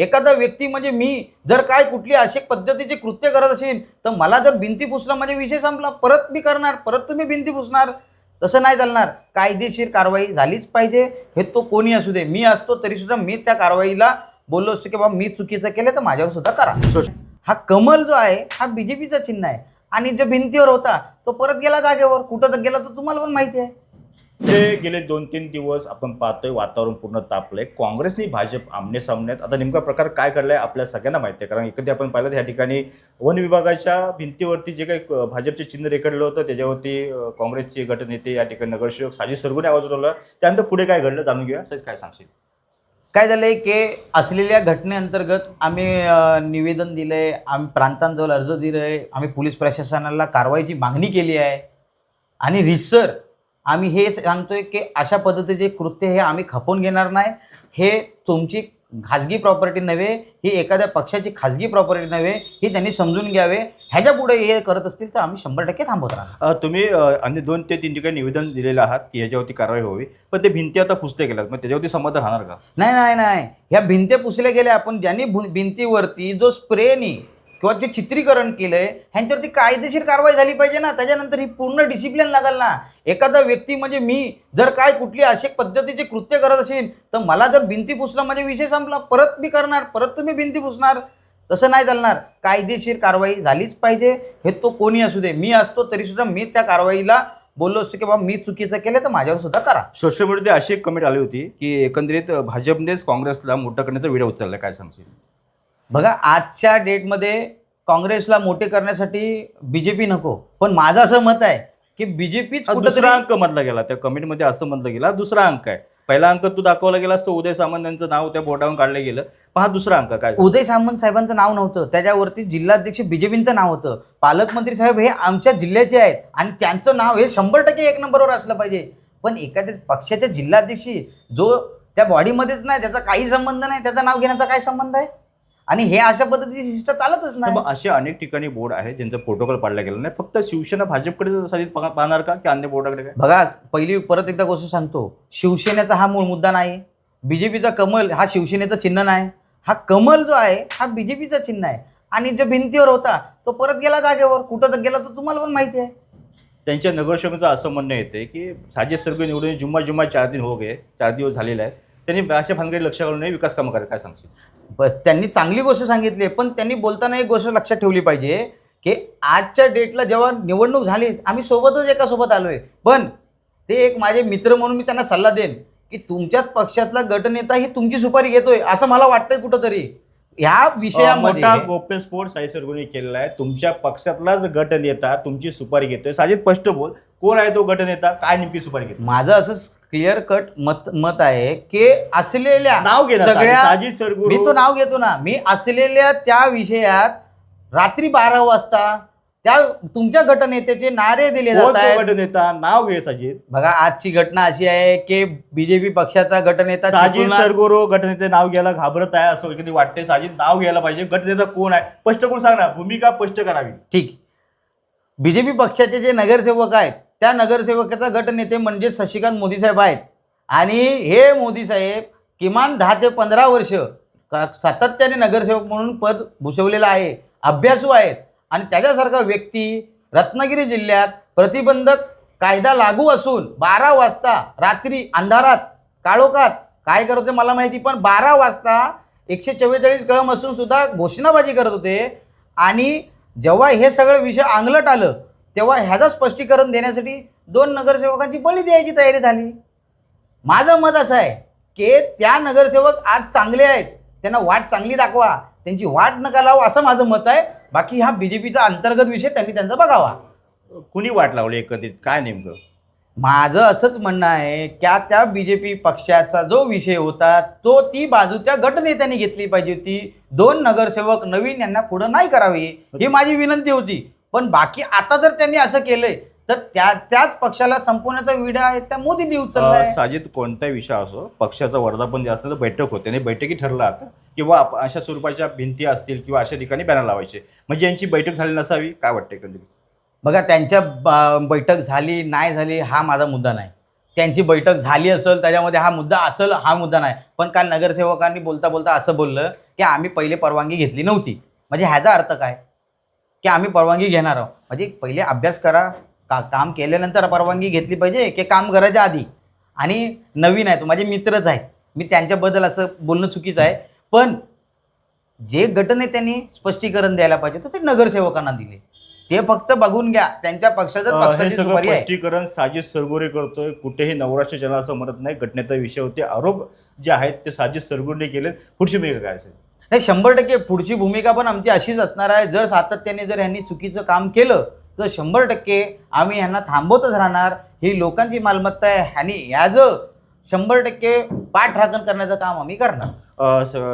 एखादा व्यक्ती म्हणजे मी जर काय कुठली अशी पद्धतीचे कृत्य करत असेल तर मला जर भिंती पुसला म्हणजे विषय संपला, परत मी करणार, परत तुम्ही भिंती पुसणार. तसं नाही चालणार. कायदेशीर कारवाई झालीच पाहिजे. हे तो कोणी असू दे, मी असतो तरी सुद्धा मी त्या कारवाईला बोललो असतो की बाबा मी चुकीचं केलं तर माझ्यावर सुद्धा करा. हा कमल जो आहे हा बीजेपीचा चिन्ह आहे आणि जो भिंतीवर होता तो परत गेला जागेवर. कुठं तर गेला तर तुम्हाला पण माहिती आहे. ते गेले 2-3 दिवस आपण पाहतोय वातावरण पूर्ण तापलंय. काँग्रेसनी भाजप आमने सामन्यात. आता नेमका प्रकार काय घडलाय आपल्या सगळ्यांना माहिती आहे, कारण एकदा आपण पाहिलं या ठिकाणी वन विभागाच्या भिंतीवरती जे काही भाजपचे चिन्ह रेखाटलं होतं त्याच्यावरती काँग्रेसचे गटनेते या ठिकाणी नगरसेवक साजिद सरगुने आवाज उठवला. त्यानंतर पुढे काय घडलं जाणून घेऊया. सर काय सांगशील? काय झालंय की असलेल्या घटनेअंतर्गत आम्ही निवेदन दिलंय, आम्ही प्रांतांजवळ अर्ज दिलाय, आम्ही पोलीस प्रशासनाला कारवाईची मागणी केली आहे आणि रिसर आम्ही हे सांगतोय की अशा पद्धतीचे कृत्य हे आम्ही खपवून घेणार नाही. हे तुमची खाजगी प्रॉपर्टी नव्हे, ही एखाद्या पक्षाची खाजगी प्रॉपर्टी नव्हे, ही त्यांनी समजून घ्यावे. ह्याच्या पुढे हे करत असतील तर आम्ही 100% थांबवत राहणार. तुम्ही अन्य 2 ते 3 ठिकाणी निवेदन दिलेलं आहात की ह्याच्यावरती कारवाई व्हावी, पण ते भिंती आता पुसते गेल्यात, मग त्याच्यावरती समाधान राहणार का? नाही नाही नाही, ह्या भिंत्या पुसल्या गेल्या. आपण ज्यांनी भिंतीवरती जो स्प्रेनी किंवा जे चित्रीकरण केलंय ह्यांच्यावरती कायदेशीर कारवाई झाली पाहिजे ना. त्याच्यानंतर ही पूर्ण डिसिप्लिन लागेल ना. एखादा व्यक्ती म्हणजे मी जर काय कुठली अशी पद्धतीचे कृत्य करत असेल तर मला जर भिंती पुसला म्हणजे विषय संपला, परत मी करणार, परत तुम्ही भिंती पुसणार. तसं नाही चालणार. कायदेशीर कारवाई झालीच पाहिजे. हे तो कोणी असू दे, मी असतो तरी सुद्धा मी त्या कारवाईला बोललो असतो की बाबा मी चुकीचं केलं तर माझ्यावर सुद्धा करा. सोशल मीडियामध्ये अशी एक कमेंट आली होती की एकंदरीत भाजपनेच काँग्रेसला मोठं करण्याचा व्हिडिओ उचलला, काय सांगशील? बघा, आजच्या डेटमध्ये काँग्रेसला मोठे करण्यासाठी बीजेपी नको, पण माझं असं मत आहे की बीजेपीच दुसरा कुठंतरी अंक म्हटला गेला त्या कमेंटमध्ये, असं म्हटलं गेला दुसरा अंक आहे. पहिला अंक तू दाखवला गेलास तो उदय सामंत यांचं नाव त्या बोटावरून काढलं गेलं, पण हा दुसरा अंक काय? उदय सामंत साहेबांचं नाव नव्हतं, त्याच्यावरती जिल्हाध्यक्ष बीजेपीचं नाव होतं. पालकमंत्री साहेब हे आमच्या जिल्ह्याचे आहेत आणि त्यांचं नाव हे 100% 1 नंबरवर असलं पाहिजे. पण एखाद्या पक्षाच्या जिल्हाध्यक्षी जो त्या बॉडीमध्येच नाही, त्याचा काही संबंध नाही, त्याचं नाव घेण्याचा काय संबंध आहे? आणि हे अशा पद्धतीची शिस्त चालतच नाही. मग असे अनेक ठिकाणी बोर्ड आहेत ज्यांचा प्रोटोकॉल पाडला गेला नाही. फक्त शिवसेना भाजपकडे साजिद पाहणार का की अन्य बोर्डाकडे काय? बघा, पहिली परत एकदा गोष्ट सांगतो, शिवसेनेचा हा मूळ मुद्दा नाही. बीजेपीचा कमल हा शिवसेनेचं चिन्ह नाही. हा कमल जो आहे हा बीजेपीचा चिन्ह आहे आणि जो भिंतीवर होता तो परत गेला जागेवर. कुठं तर गेला तर तुम्हाला पण माहिती आहे. त्यांच्या नगरसेवकांचं असं म्हणणं येते की साजिद सरगुने निवडून जुम्मा 4 दिन हो गए, 4 दिवस झालेले आहेत, त्यांनी अशा भानगडी लक्ष घालून नाही विकास कामं करायला, काय सांगशील? त्यांनी चांगली गोष्ट सांगितली, पण त्यांनी बोलताना एक गोष्ट लक्षात ठेवली पाहिजे की आजच्या डेटला जेव्हा निवडणूक झाली आम्ही सोबतच एकासोबत आलोय. पण ते एक माझे मित्र म्हणून मी त्यांना सल्ला देईन की तुमच्याच पक्षातला गटनेता ही तुमची सुपारी घेतोय असं मला वाटतंय कुठंतरी ह्या विषयामध्ये. मोठा गौप्यस्फोट साजिद सरगुने केलेला आहे. तुमच्या पक्षातलाच गटनेता तुमची सुपारी घेतोय. साजिद स्पष्ट बोल, कोण आहे तो गटनेता, काय नेमकी सुपारी घेतो? माझं असं क्लिअर कट मत आहे की असलेल्या नाव घे ना, सगळ्या, साजिद सरगुरू. मी तो नाव घेतो ना, मी असलेल्या त्या विषयात रात्री 12 वाजता त्या तुमच्या गटनेत्याचे नारे दिले जात आहेत. गटनेता नाव घे साजिद. बघा, आजची घटना अशी आहे की बीजेपी पक्षाचा गटनेता साजिद सरगुरू गटनेते नाव घ्यायला घाबरत आहे असं कधी वाटते? साजिद नाव घ्यायला पाहिजे. गटनेता कोण आहे स्पष्ट करून सांग ना, भूमिका स्पष्ट करावी. ठीक. बीजेपी पक्षाचे जे नगरसेवक आहेत त्या नगरसेवकाचा गटनेते म्हणजे शशिकांत मोदी साहेब आहेत आणि हे मोदी साहेब किमान 10 ते 15 वर्ष सातत्याने नगरसेवक म्हणून पद भूषवलेलं आहे, अभ्यासू आहेत. आणि त्याच्यासारखा व्यक्ती रत्नागिरी जिल्ह्यात प्रतिबंधक कायदा लागू असून 12 वाजता रात्री अंधारात काळोखात काय करत होते मला माहिती, पण 12 वाजता 144 कलम असून सुद्धा घोषणाबाजी करत होते. आणि जेव्हा हे सगळं विषय अंगलट आलं तेव्हा ह्याचं स्पष्टीकरण देण्यासाठी 2 नगरसेवकांची बळी द्यायची तयारी झाली. माझं मत असं आहे की त्या नगरसेवक आज चांगले आहेत, त्यांना वाट चांगली दाखवा, त्यांची वाट नका लावू, असं माझं मत आहे. बाकी हा बीजेपीचा अंतर्गत विषय त्यांनी त्यांचा बघावा. कुणी वाट लावली एकत्रित, काय नेमकं? माझं असंच म्हणणं आहे की त्या बीजेपी पक्षाचा जो विषय होता तो ती बाजू त्या गटनेत्यांनी घेतली पाहिजे होती. 2 नगरसेवक नवीन यांना पुढं नाही करावी ही माझी विनंती होती. पण बाकी आता जर त्यांनी असं केलंय तर त्याच पक्षाला संपवण्याचा विडा आहे त्या मोदींनी उचललाय. साजिद कोणता विषय असो, पक्षाचा वर्धापन जे असतं तर बैठक होते आणि बैठकी ठरला आता किंवा अशा स्वरूपाच्या भिंती असतील किंवा अशा ठिकाणी बॅनर लावायचे, म्हणजे यांची बैठक झाली नसावी, काय वाटतं एकंदरीत? बघा, त्यांच्या बैठक झाली नाही झाली हा माझा मुद्दा नाही. त्यांची बैठक झाली असेल, त्याच्यामध्ये हा मुद्दा असेल, हा मुद्दा नाही. पण काल नगरसेवकांनी बोलता बोलता असं बोललं की आम्ही पहिले परवानगी घेतली नव्हती. म्हणजे ह्याचा अर्थ काय की आम्ही परवानगी घेणार आहोत? म्हणजे पहिले अभ्यास करा, काम केल्यानंतर परवानगी घेतली पाहिजे की काम करायच्या आधी? आणि नवीन आहेत, माझे मित्रच आहेत, मी त्यांच्याबद्दल असं बोलणं चुकीचं आहे. पण जे गटनेत्यांनी स्पष्टीकरण द्यायला पाहिजे तर ते नगरसेवकांना दिले. ते फक्त बघून घ्या, त्यांच्या पक्षाचं हे पक्षाची सगळं सुपारी आहे. स्पष्टीकरण साजिद सरगुरे करतोय. कुठेही नवराष्ट्र चॅनल असं म्हणत नाही. घटनेचा विषय होते, आरोप जे आहेत ते साजिद सरगुरेने केलेत. पुढची भूमिका काय असेल? नाही, 100% पुढची भूमिका पण आमची अशीच असणार आहे. जर सातत्याने जर ह्यांनी चुकीचं काम केलं तर 100% आम्ही ह्यांना थांबवतच राहणार. ही लोकांची मालमत्ता आहे, ह्यांनी ॲज 100% पाठराखण करण्याचं काम आम्ही करणार.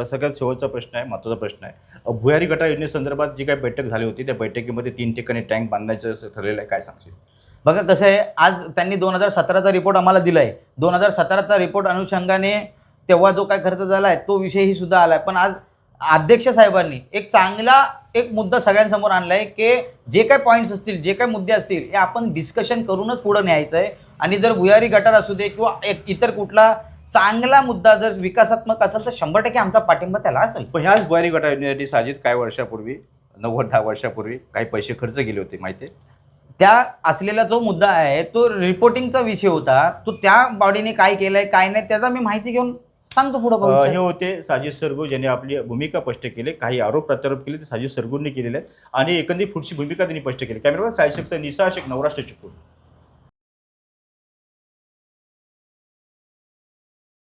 सगळ्यात शेवटचा प्रश्न आहे, महत्त्वाचा प्रश्न आहे. भुयारी गटार योजनेसंदर्भात जी काही बैठक झाली होती, त्या बैठकीमध्ये 3 ठिकाणी टँक बांधायचं असं ठरलेलं आहे. काय सांगशील? बघा कसं आहे, आज त्यांनी 2017चा रिपोर्ट आम्हाला दिला आहे. 2017चा रिपोर्ट अनुषंगाने तेव्हा जो काय खर्च झाला आहे तो विषयही सुद्धा आला आहे. पण आज अध्यक्ष साहेबांनी एक चांगला मुद्दा सगळ्यांसमोर आणला आहे की जे काही पॉईंट्स असतील, जे काही मुद्दे असतील, हे आपण डिस्कशन करूनच पुढं न्यायचं आहे. आणि जर भुयारी गटार असू दे किंवा इतर कुठला चांगला मुद्दा जर विकासात्मक असेल तर 100% आमचा पाठिंबा त्याला असेल. पण ह्याच भुयारी गटार योजनेसाठी साजिद काही वर्षापूर्वी 90-10 वर्षापूर्वी काही पैसे खर्च केले होते, माहिती आहे? त्या असलेला जो मुद्दा आहे तो रिपोर्टिंगचा विषय होता. तो त्या बॉडीने काय केलंय काय नाही त्याचा मी माहिती घेऊन सांगतो पुढं हे भविष्यात. होते साजिद सरगुर, ज्यांनी आपली भूमिका स्पष्ट केली. काही आरोप प्रत्यारोप केले ते साजिद सरगुरने केलेले आहेत आणि एकंदरीत पुढची भूमिका त्यांनी स्पष्ट केली. कॅमेरामॅन सायशेखचा निसा शेख, नवराष्ट्र चिपळूण.